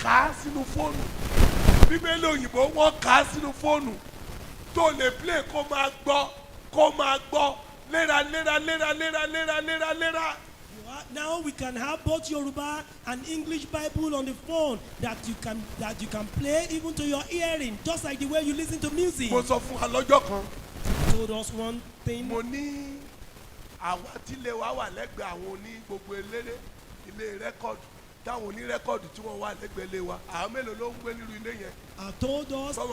kà á sínú fóònù bíbélì òyìnbó wọ́n kà á sínú fóònù tó lè play kó máa gbọ́ léra. Now we can have both Yoruba and English Bible on the phone that you can play even to your hearing, just like the way you listen to music. Mo sọ fún wa lọ́jọ́ kan. Told us one thing. Mo ní àwa tílé wa wà lẹ́gbẹ̀ẹ́ àwọn oní gbogbo eléré ilé rẹ́kọ̀dù táwọn oní rẹ́kọ̀dù tí wọ́n wà lẹ́gbẹ̀ẹ́ ilé wa àwọn mélòó ló ń gbé nínú ilé yẹn. I told us for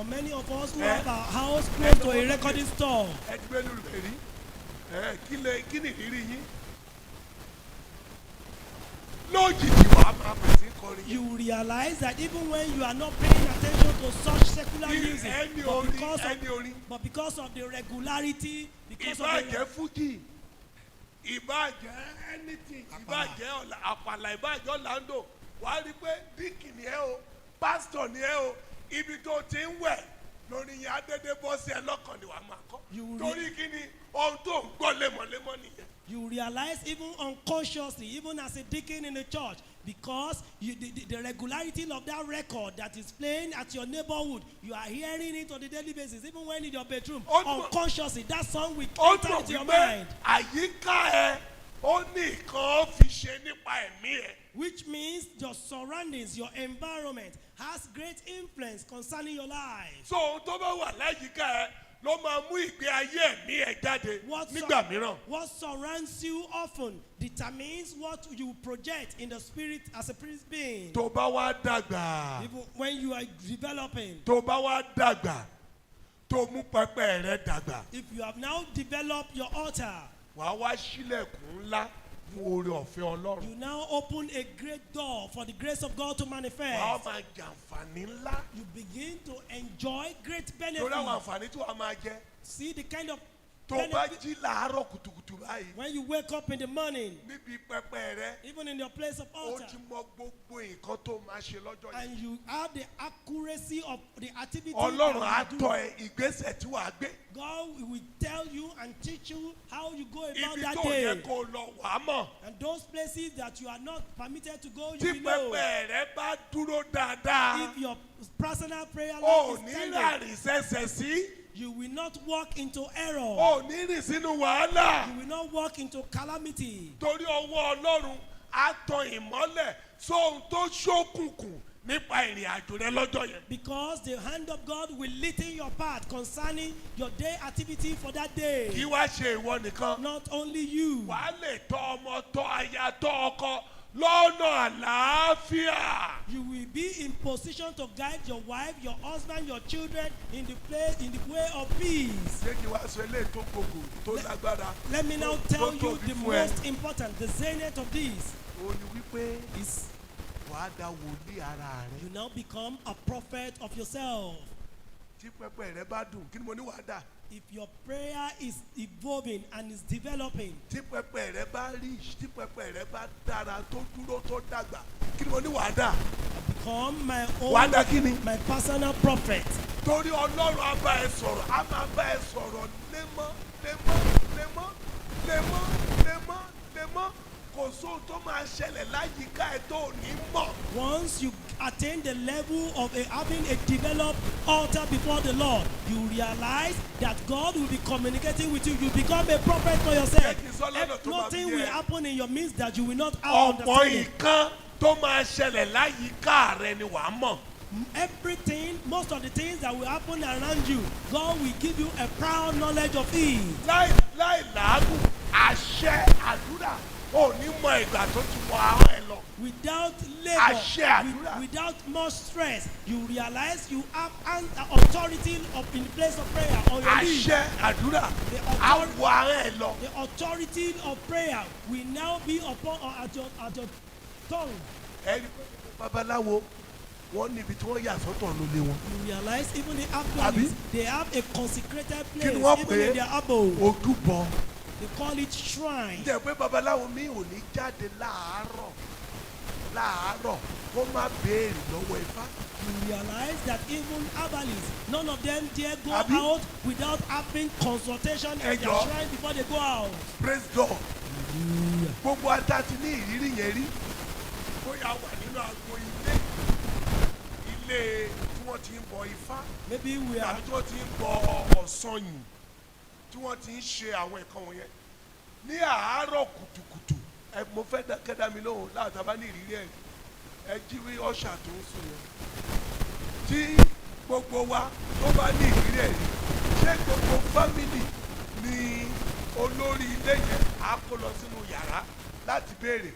many of us who have our house close to a recording store. Ẹ gbé nínú rẹ̀ rí. Kí ni ìrírí yín? Lójijì wàá máa bẹ̀rẹ̀ sí kọrin. You realize that even when you are not paying attention to such secular music, but because of the regularity, because of the... Ìbàjẹ́ Fuji, ìbàjẹ́ anything, ìbàjẹ́ àpàlà, ìbàjẹ́ Orlando, wàá rí pé díkì ni ẹ o, pásítọ̀ ni ẹ o, ibi tó ti ń wẹ̀ lórí yẹn adédé bọ́ sí ẹ lọ́kàn ni wàá máa kọ́. Torí kí ni ohun tó ń gbọ́ lemọ́lemọ́ nìyẹn. You realize even unconsciously, even as a deacon in the church, because the regularity of that record that is playing at your neighborhood, you are hearing it on a daily basis, even when in your bedroom. Unconsciously, that song will enter into your mind. Àyíká ẹ ó ní nǹkan fi ṣe nípa ẹ̀mí ẹ. Which means your surroundings, your environment has great influence concerning your life. So ohun tó bá wà láyìíká ẹ ló máa mú ìgbé ayé ẹ̀mí ẹ jáde nígbà mìíràn. What surrounds you often determines what you project in the spirit as a spirit being. Tó bá wá dàgbà. Even when you are developing. Tó bá wá dàgbà. Tó mú pẹpẹ rẹ dàgbà. If you have now developed your altar. Wàá wá ṣílẹ̀kùn ńlá fún oore ọ̀fẹ́ Ọlọ́run. You now open a great door for the grace of God to manifest. Wàá máa jàǹfààní ńlá. You begin to enjoy great benefits. Lórí àwọn àǹfààní tí wàá máa jẹ. See the kind of tó bá jí làárọ̀ kùtùkùtù báyìí. When you wake up in the morning. Níbi pẹpẹ rẹ. Even in your place of altar. Ó ti mọ gbogbo nǹkan tó máa ṣe lọ́jọ́ yẹn. And you have the accuracy of the activity. Ọlọ́run á tọ́ ẹ ìgbésẹ̀ tí wàá gbé. God will tell you and teach you how you go about Ibi that tó day. yẹ kó lọ wàá mọ̀. And those places that you are not permitted to go, you will know. Tí pẹpẹ rẹ bá dúró dáadáa. If your personal prayer life is standing. Ò ní rárìn sẹ́sẹ̀ sí. You will not walk into error. Ò ní rìn sínú wàhálà. You will not walk into calamity. Torí ọwọ́ Ọlọ́run á tan ìmọ́lẹ̀ sóhun tó ṣókùnkùn nípa ìrìn àjò rẹ lọ́jọ́ yẹn. Because the hand of God will lighten your path concerning your day activity for that day. Kì í wá ṣe ìwọ nìkan. Not only you. Wàá lè tọ́ ọmọ tọ́ aya tọ́ ọkọ lọ́nà àlàáfíà. You will be in position to guide your wife, your husband, your children in the way of peace. Ṣé kí wá sọ eléyìí tó gbogbo tó lágbára? Let me now tell you the most important, the zenith of this. Ó ní wípé is wàá dá wòlíì ara rẹ. You now become a prophet of yourself. Tí pẹpẹ rẹ bá dùn, kí ni mo ní wàá dà? If your prayer is evolving and is developing. Tí pẹpẹ rẹ bá rich, tí pẹpẹ rẹ bá dára tó dúró tó dàgbà, kí ni mo ní wàá dà? Become my own. Wàá dà kí ni? My personal prophet. Torí Ọlọ́run á bá ẹ sọ̀rọ̀, á máa bá ẹ sọ̀rọ̀ lemọ́. Kò sóhun tó máa ṣẹlẹ̀ láyìíká ẹ tó ní mọ̀. Once you attain the level of having a developed altar before the Lord, you realize that God will be communicating with you. You become a prophet for yourself. Nothing will happen in your midst that you will not have understanding. Ọ̀pọ̀ nǹkan tó máa ṣẹlẹ̀ láyìíká rẹ ni wàá mọ̀. Everything, most of the things that will happen around you, God will give you a proud knowledge of it. Láì làágùn, àṣẹ àdúrà. Ò ní mọ ìgbà tó ti wọ ahọ́n ẹ lọ. Without labor, without much stress, you realize you have an authority in the place of prayer on your knees. Àṣẹ àdúrà á wọ ahọ́n ẹ lọ. The authority of prayer will now be upon at your tongue. Ẹni babaláwo wọ́n níbi tí wọ́n yà sọ́tọ̀ ló lé wọn. You realize even the Albci, they have a consecrated place even in their abode. Ojúbọ. They call it shrine. Ǹjẹ́ pé babaláwo mi ò ní jáde láàárọ̀ kó má béèrè lọ́wọ́ Ifá. You realize that even Albcis, none of them dare go out without having consultation in their shrine before they go out. Praise God. Gbogbo ata ti ní ìrírí yẹn rí. bóyá wà nínú agbo ilé tí wọ́n ti ń bọ ifá Maybe we are tàbí tí wọ́n ti ń bọ ọ̀sanyìn tí wọ́n ti ń ṣe àwọn nǹkan wọ̀nyẹn ní àárọ̀ kùtùkùtù mo fẹ́ kẹ́dá mi lóhùn láti bá ní ìrírí ẹ̀ ẹ jí wí ọ̀ṣà tó ń sùn yẹn tí gbogbo wa tó bá ní ìrírí ẹ̀ rí ṣé gbogbo fámìlì ni olórí ilé yẹn á kó lọ sínú yàrá láti béèrè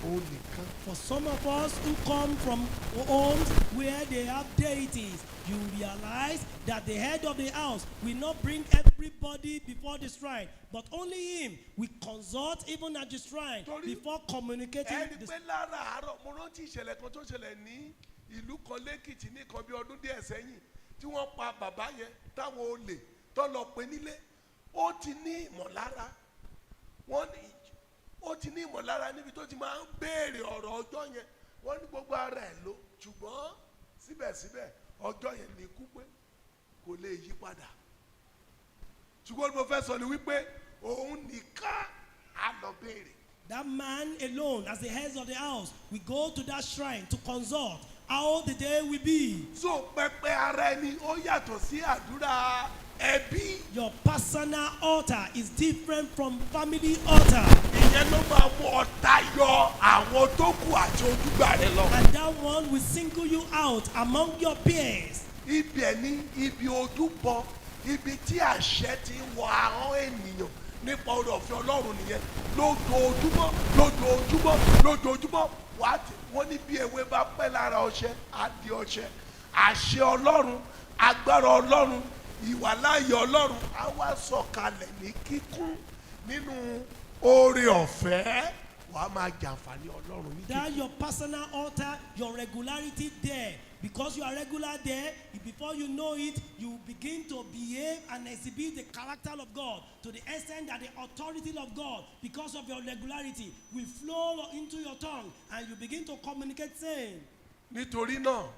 òun nìkan. For some of us who come from homes where they have deities, you realize that the head of the house will not bring everybody before the shrine, but only him. We consult even at the shrine before communicating. ẹni pé lára àárọ̀ mo rántí ìṣẹ̀lẹ̀ kan tó ṣẹlẹ̀ ní ìlú kan lẹ́kìtì ní kan bí ọdún díẹ̀ sẹ́yìn tí wọ́n pa bàbá yẹn táwọn olè tó lọ pé nílé ó ti ní ìmọ̀lára wọ́n ní ó ti ní ìmọ̀lára níbi tó ti máa ń béèrè ọ̀rọ̀ ọjọ́ yẹn wọ́n ní gbogbo ara ẹ̀ ló ṣùgbọ́n síbẹ̀síbẹ̀ ọjọ́ yẹn ní kú pé kò lè yí padà ṣùgbọ́n mo fẹ́ sọ ni wípé òun nìkan á lọ béèrè. That man alone, as the head of the house, we go to that shrine to consult how the day will be. So pẹpẹ ara ẹni ó yàtọ̀ sí àdúrà ẹbí. Your personal altar is different from family altar. ìyẹn ló máa mú ọ̀tá yọ àwọn tó kù àti ojúgbà rẹ lọ. And that one will single you out among your peers. ibẹ̀ ni ibi ojúbọ ibi tí àṣẹ ti ń wọ ahọ́n ènìyàn nípa oore ọ̀fẹ́ Ọlọ́run nìyẹn lójoojúmọ́ wọ́n ní bí ewé bá pẹ́ lára ọṣẹ á di ọṣẹ àṣẹ Ọlọ́run agbára Ọlọ́run ìwàláyé Ọlọ́run á wá sọ̀kalẹ̀ ní kíkún nínú oore ọ̀fẹ́ wàá máa jàǹfààní Ọlọ́run ní kíkún. That your personal altar, your regularity there. Because you are regular there, before you know it, you begin to behave and exhibit the character of God to the extent that the authority of God, because of your regularity, will flow into your tongue and you begin to communicate saying. Nítorí náà,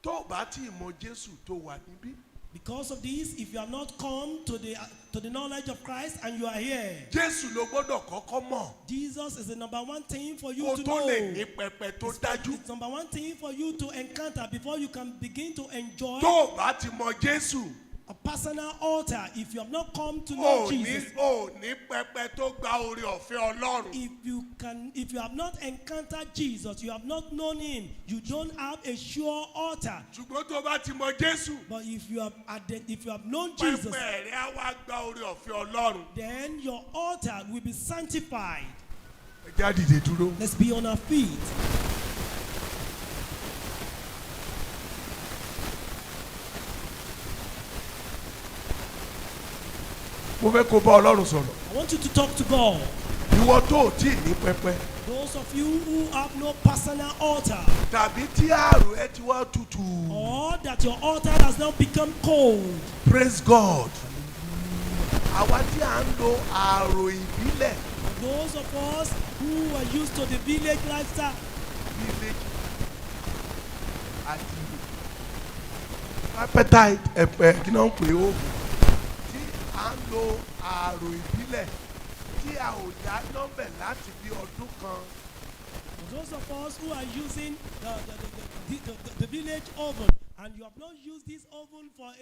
tó o bá tí ì mọ Jésù tó wà níbí. Because of this, if you have not come to the knowledge of Christ and you are here, Jésù ló gbọ́dọ̀ kọ́kọ́ mọ̀. Jesus is the number one thing for you Kó to tó know. lè ní pẹpẹ tó dájú. It's number one thing for you to encounter before you can begin to enjoy Tó o bá ti mọ Jésù. a personal altar. If you have not come to know Jesus, ò ní pẹpẹ tó gba oore ọ̀fẹ́ Ọlọ́run. if you have not encountered Jesus, you have not known him, you don't have a sure altar. Ṣùgbọ́n tó o bá ti mọ Jésù. But if you have known Jesus, Pẹpẹ rẹ á wá gba oore ọ̀fẹ́ Ọlọ́run. then your altar will be sanctified. Ẹ já dìde dúró. Let's be on our feet. Mo fẹ́ kó bá Ọlọ́run sọ̀rọ̀. I want you to talk to God. Ìwọ tó ò tí ì ní pẹpẹ. Those of you who have no personal altar, Tàbí tí àrò ẹ ti wá tutù. or that your altar has now become cold. Praise God. Àwa tí à ń lo àrò ìbílẹ̀. Those of us who are used to the village lifestyle, Village àti appetite ẹ̀pẹ̀ kí náà ń pè ó. Tí à ń lo àrò ìbílẹ̀ tí a ò dá nọ́mbẹ̀ láti bí ọdún kan. those of us who are using the village oven, and you have not used this oven for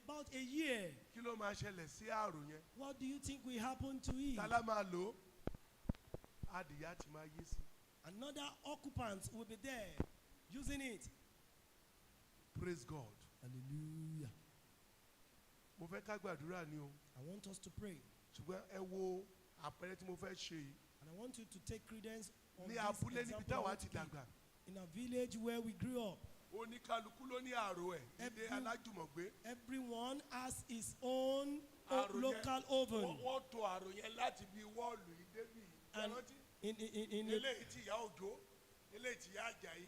about a year, Kí ló máa ṣẹlẹ̀ sí àrò yẹn? what do you think will happen to it? Tálá máa lò ó. Adìyẹ ti máa yé sí. Another occupant will be there using it. Praise God. Hallelujah. Mo fẹ́ ká gbàdúrà ni o. I want us to pray, Ṣùgbọ́n ẹ wo àpẹẹrẹ tí mo fẹ́ ṣe yìí. and I want you to take credence on Ní this abúlé níbi example I táwa want ti to give. dàgbà. In a village where we grew up, Oníkálukú ló ní àrò ẹ̀. Ilé alájùmọ̀gbé. everyone has his own Àrò yẹn, local oven. Wọ́n to àrò yẹn láti bí wọ́ọ̀lù yìí débi. And Ìrántí? in Eléyìí tí ìyá Òjó, eléyìí tí ìyá Àjàyí,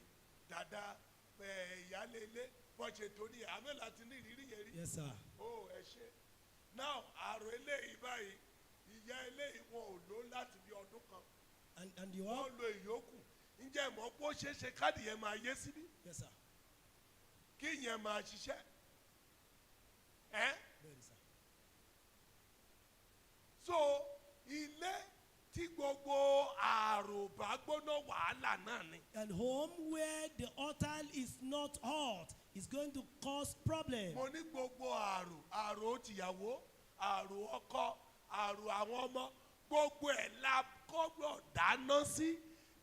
dàda ìyálé ilé, bọ́n ṣe torí àmì láti ní ìrírí yẹn rí. yes, sir. Ó ẹ ṣe. Now àrò eléyìí báyìí, ìyá eléyìí wọn ò lò láti bí ọdún kan. And you are, Wọ́n lo ìyókù. Ǹjẹ́ ìmọ̀ pé ó ṣeé ṣe káàdì yẹn máa yé síbí? yes, sir. Kí ìyẹn máa ṣiṣẹ́? Very, sir. So ilé tí gbogbo àròbá gbóná wàhálà náà ni. And home where the altar is not hot is going to cause problem. mo ní gbogbo àrò tìyàwó àrò ọkọ àrò àwọn ọmọ gbogbo ẹ̀ la kọ́gbọ̀ dáná sí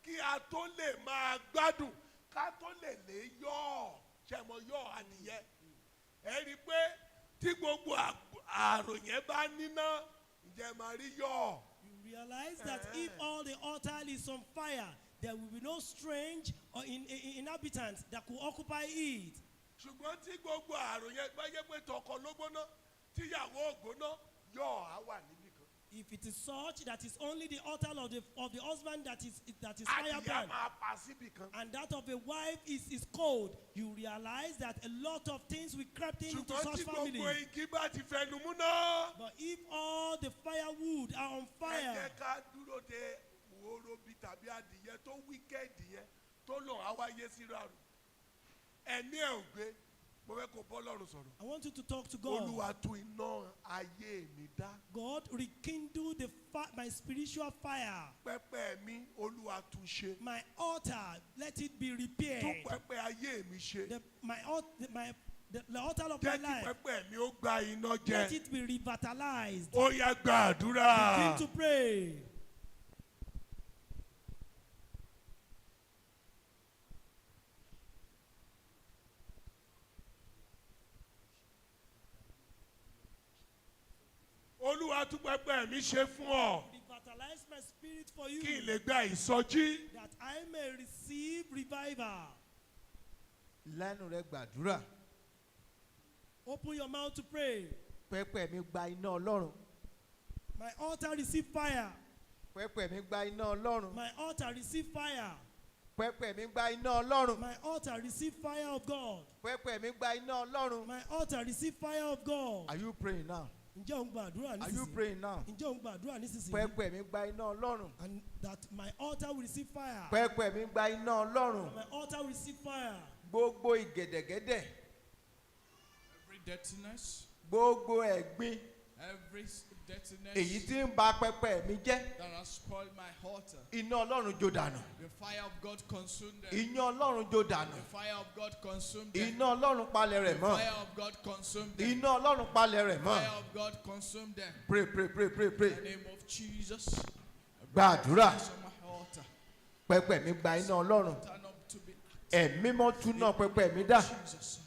kí a tó lè máa gbádùn ká tó lè yọ̀ ṣẹ̀mọ̀ yọ̀ adìyẹ. ẹ rí i pé tí gbogbo àrò yẹn bá níná ǹjẹ́ máa rí yọ̀. You realize that if all the altar is on fire, there will be no strange or inhabitants that could occupy it. ṣùgbọ́n tí gbogbo àrò yẹn bá yẹ pé tọkọ ló gbóná tíyàwó ò gbóná yọ̀ á wà níbì kan. If it is such that is only the altar of the husband that is firebrand, adìyẹ máa pa síbì kan. and that of a wife is cold, you realize that a lot of things will creep into ṣùgbọ́n such tí family. gbogbo igi bá ti fẹnu mú náà. But if all the firewood are on ẹ fire, jẹ́ ká dúró de òhòrò bíi tàbí adìyẹ tó wíkẹ́ẹ̀dì yẹn tó lò á wáyé sí rárú. ẹ̀mí ẹ̀ ò gbé mo fẹ́ kó bọ́ lọ́rùn sọ̀rọ̀. I want you to talk to God. olúwa tún iná ayé mi dá. God, rekindle my spiritual fire. pẹpẹ mi olúwa tún ṣe. My altar, let it be tún repaired. pẹpẹ ayé mi ṣe. The altar of my jẹ́ kí life, pẹpẹ mi ó gba iná let jẹ. it be revitalized. ó yá gbàdúrà. Begin to pray. olúwa tún pẹpẹ mi ṣe fún ọ. Revitalize my spirit for kí n you, lè gba ìsọjí. that I may receive revival. lẹ́nu rẹ gbàdúrà. Open your mouth to pray. pẹpẹ mi gba iná ọlọ́run. My altar receive fire. pẹpẹ mi gba iná ọlọ́run. My altar receive fire. pẹpẹ mi gba iná ọlọ́run. My altar receive fire of God. pẹpẹ mi gba iná ọlọ́run. My altar receive fire of God. Are you praying now? Ǹjẹ́ o ń gbàdúrà Are you nísinsìnyí? praying now? Ǹjẹ́ o ń gbàdúrà nísinsìnyí? pẹpẹ mi gba iná ọlọ́run. And that my altar will receive fire. pẹpẹ mi gba iná ọlọ́run. My altar will receive fire. gbogbo ìgẹ̀dẹ̀gẹ̀dẹ̀. Every dirtiness, gbogbo ẹ̀gbin. every dirtiness èyí tí ń ba pẹpẹ mi jẹ́. that has spoiled my altar, iná ọlọ́run jó dànù. the fire of God consumed them. iná ọlọ́run jó dànù. The fire of God consumed them. iná ọlọ́run palẹ̀ rẹ̀ The mọ́. fire of God consumed them. iná ọlọ́run palẹ̀ rẹ̀ The mọ́. fire of God consumed them. pray pray pray pray In pray. the name of Jesus, gbàdúrà. on my altar, pẹpẹ mi gba iná ọlọ́run. turn up to be ẹ̀mí mọ́ túná pẹpẹ mi dá. Jesus.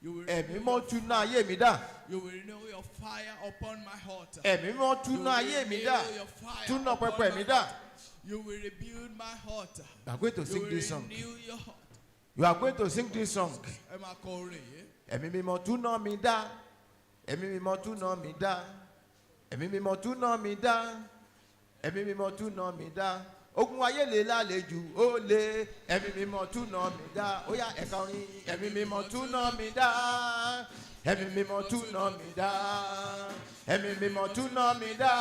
You will ẹ̀mí renew mọ́ your túná ayé mi dá. You will renew your fire upon my altar. ẹ̀mí mọ́ You túná will ayé mi renew dá. your fire túná upon pẹpẹ my mi dá. altar. You will rebuild my altar. You are going to You sing will this song. renew your altar. You are going to sing this song. Ẹ máa kọ orin yìí. ẹ̀mí mímọ́ túná mi dá. ẹ̀mí mímọ́ túná mi dá. ẹ̀mí mímọ́ túná mi dá. ẹ̀mí mímọ́ túná mi dá. ogun ayé lè lálejò ó lè. ẹ̀mí mímọ́ túná mi dá. ó yá ẹ̀ka orin. ẹ̀mí mímọ́ túná mi dá. ẹ̀mí mímọ́ túná mi dá. ẹ̀mí mímọ́ túná mi dá.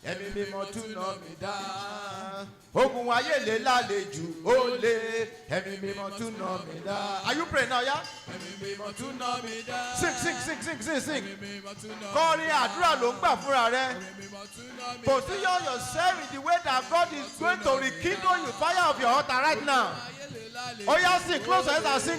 ẹ̀mí mímọ́ túná mi dá. ogun ayé lè lálejò ó lè. ẹ̀mí mímọ́ túná mi dá. Are you praying now, yeah? Ẹ̀mí mímọ́ túná mi dá. Sing. Ẹ̀mí mímọ́ túná mi kọrin dá. àdúrà ló ń gbà fúnra rẹ. Ẹ̀mí mímọ́ túná mi dá. Position yourself in the way that God is going to rekindle you fire of your altar right now. Ayé lè lálejò. Oh yeah, sing, close your eyes and sing.